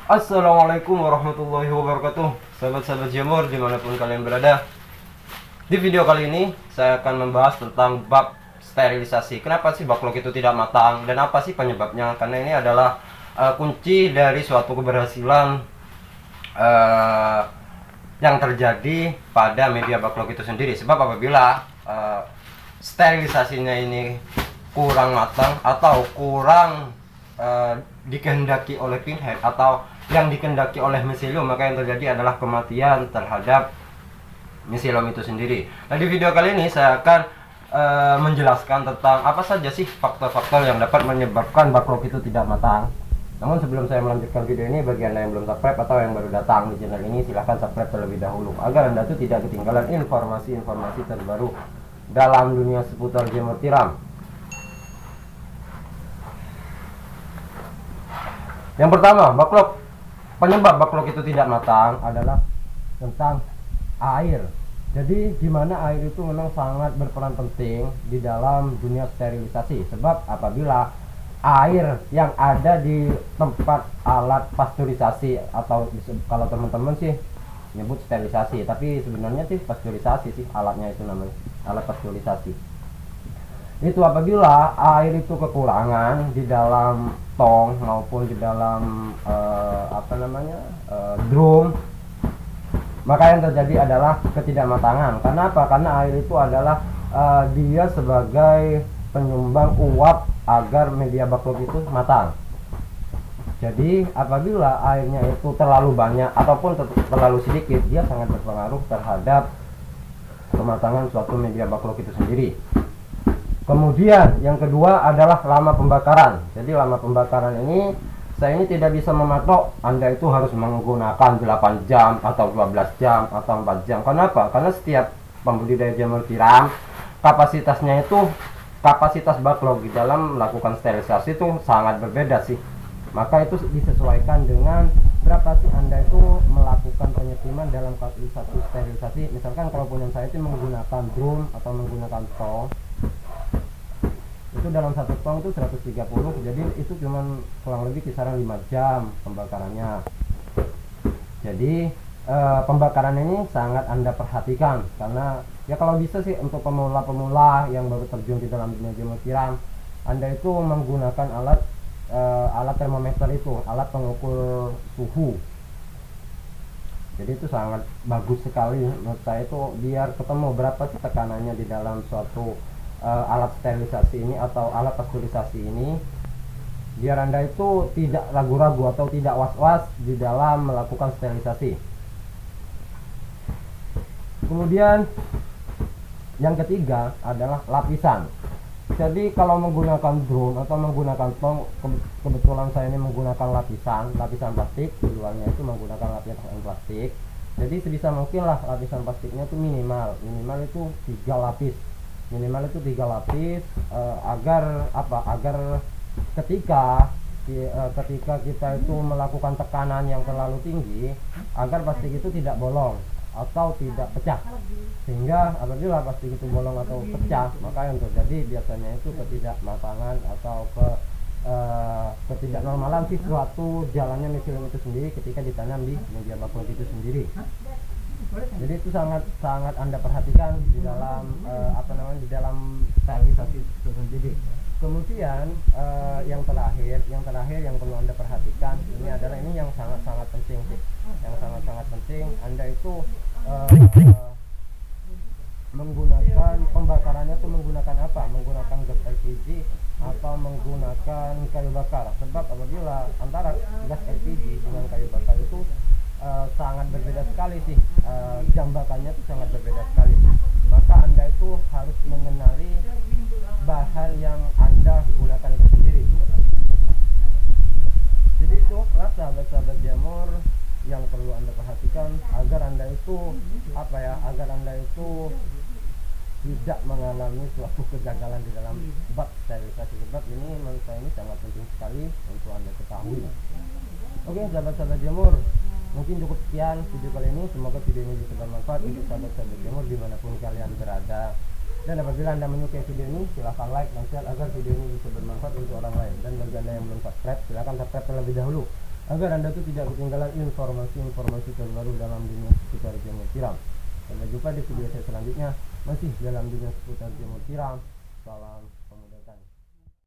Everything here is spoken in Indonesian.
Assalamualaikum warahmatullahi wabarakatuh, sahabat-sahabat jamur dimanapun kalian berada. Di video kali ini saya akan membahas tentang bab sterilisasi. Kenapa sih backlog itu tidak matang dan apa sih penyebabnya? Karena ini adalah kunci dari suatu keberhasilan yang terjadi pada media backlog itu sendiri. Sebab apabila sterilisasinya ini kurang matang atau kurang dikehendaki oleh pinhead atau yang dikehendaki oleh miselium, maka yang terjadi adalah kematian terhadap miselium itu sendiri. Nah, di video kali ini saya akan menjelaskan tentang apa saja sih faktor-faktor yang dapat menyebabkan backlog itu tidak matang. Namun sebelum saya melanjutkan video ini, bagi Anda yang belum subscribe atau yang baru datang di channel ini, silahkan subscribe terlebih dahulu agar Anda tuh tidak ketinggalan informasi-informasi terbaru dalam dunia seputar jamur tiram. Yang pertama, penyebab backlog itu tidak matang adalah tentang air. Jadi di mana air itu memang sangat berperan penting di dalam dunia sterilisasi. Sebab apabila air yang ada di tempat alat pasteurisasi, atau kalau teman-teman sih nyebut sterilisasi, tapi sebenarnya sih pasteurisasi sih alatnya, itu namanya alat pasteurisasi. Itu apabila air itu kekurangan di dalam tong maupun di dalam drum, maka yang terjadi adalah ketidakmatangan. Karena apa? Karena air itu adalah dia sebagai penyumbang uap agar media backlog itu matang. Jadi apabila airnya itu terlalu banyak ataupun terlalu sedikit, dia sangat berpengaruh terhadap kematangan suatu media backlog itu sendiri. Kemudian yang kedua adalah lama pembakaran. Jadi lama pembakaran ini, saya ini tidak bisa mematok Anda itu harus menggunakan 8 jam atau 12 jam atau 4 jam. Kenapa? Karena setiap pembudidaya jamur tiram kapasitasnya itu, kapasitas backlog di dalam melakukan sterilisasi itu sangat berbeda sih. Maka itu disesuaikan dengan berapa sih Anda itu melakukan penyetiman dalam satu sterilisasi. Misalkan kalau punya saya itu menggunakan drum atau menggunakan tong, itu dalam satu tong itu 130, jadi itu cuman kurang lebih kisaran 5 jam pembakarannya. Jadi pembakaran ini sangat Anda perhatikan, karena ya kalau bisa sih untuk pemula-pemula yang baru terjun di dalam dunia jamur tiram, Anda itu menggunakan alat termometer, itu alat pengukur suhu. Jadi itu sangat bagus sekali menurut saya, itu biar ketemu berapa sih tekanannya di dalam suatu alat sterilisasi ini atau alat pasteurisasi ini, biar Anda itu tidak ragu-ragu atau tidak was-was di dalam melakukan sterilisasi. Kemudian yang ketiga adalah lapisan. Jadi kalau menggunakan drone atau menggunakan tong, kebetulan saya ini menggunakan lapisan plastik, di luarnya itu menggunakan lapisan plastik. Jadi sebisa mungkin lah lapisan plastiknya itu minimal itu 3 lapis. Agar apa? Agar ketika kita itu melakukan tekanan yang terlalu tinggi, agar plastik itu tidak bolong atau tidak pecah. Sehingga apabila plastik itu bolong atau pecah, maka yang terjadi biasanya itu ketidakmatangan atau ketidaknormalan sih suatu jalannya miselium itu sendiri ketika ditanam di media backlog itu sendiri. Jadi itu sangat Anda perhatikan di dalam di dalam sterilisasi itu sendiri. Kemudian yang terakhir yang perlu Anda perhatikan ini adalah yang sangat penting sih. Yang sangat penting, Anda itu menggunakan pembakarannya itu menggunakan apa? Menggunakan gas LPG atau menggunakan kayu bakar. Sebab apabila antara gas LPG dengan kayu bakar itu sangat berbeda sekali sih, jam bakarnya itu sangat berbeda sekali. Maka Anda itu harus mengenali bahan yang Anda gunakan itu sendiri. Jadi itu sahabat-sahabat jamur yang perlu Anda perhatikan agar Anda itu agar Anda itu tidak mengalami suatu kegagalan di dalam bab sterilisasi. Sebab ini menurut saya ini sangat penting sekali untuk Anda ketahui. Oke sahabat-sahabat jamur, mungkin cukup sekian video kali ini. Semoga video ini bisa bermanfaat untuk sahabat-sahabat jamur dimanapun kalian berada. Dan apabila Anda menyukai video ini, silahkan like dan share agar video ini bisa bermanfaat untuk orang lain. Dan bagi Anda yang belum subscribe, silahkan subscribe terlebih dahulu agar Anda tuh tidak ketinggalan informasi-informasi terbaru dalam dunia seputar jamur tiram. Sampai jumpa di video saya selanjutnya, masih dalam dunia seputar jamur tiram. Salam pemuda.